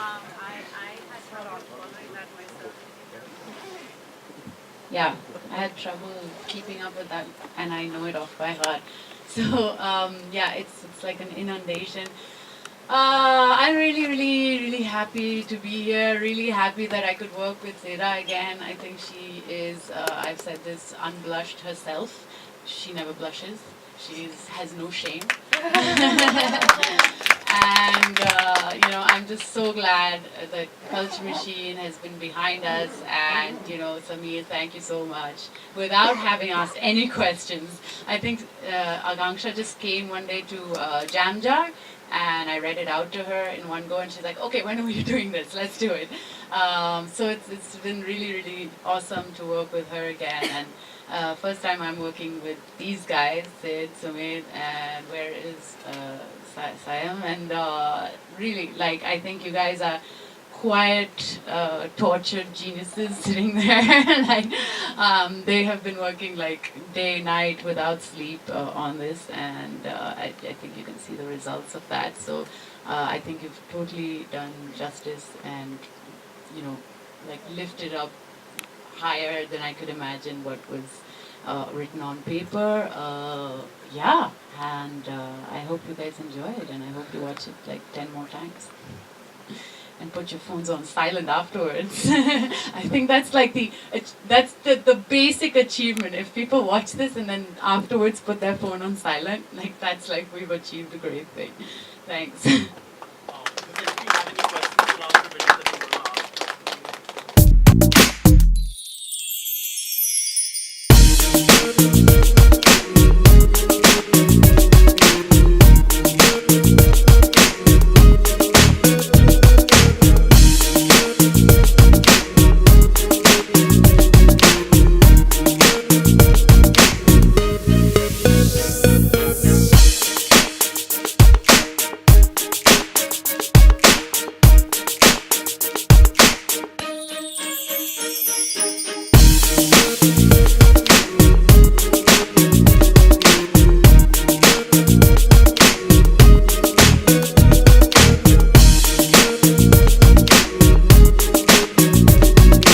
I had trouble following that myself. Yeah, I had trouble keeping up with that, and I know it off by heart. So yeah, it's like an inundation. I'm really happy to be here. Really happy that I could work with Zira again. I think she is. I've said this, unblushed herself. She never blushes. She has no shame. And I'm just so glad the Culture Machine has been behind us. And Samir, thank you so much. Without having asked any questions, I think Aganksha just came one day to Jam Jar, and I read it out to her in one go, and she's like, "Okay, when are we doing this? Let's do it." So it's been really awesome to work with her again. And first time I'm working with these guys, Sid, Sumit, and where is Sayam? And really, like, I think you guys are quiet, tortured geniuses sitting there. Like, they have been working like day, night, without sleep on this, and I think you can see the results of that. So I think you've totally done justice, and like lifted up higher than I could imagine what was written on paper. Yeah, and I hope you guys enjoy it, and I hope you watch it like 10 more times. And put your phones on silent afterwards. I think that's like the basic achievement. If people watch this and then afterwards put their phone on silent, like that's like we've achieved a great thing. Thanks.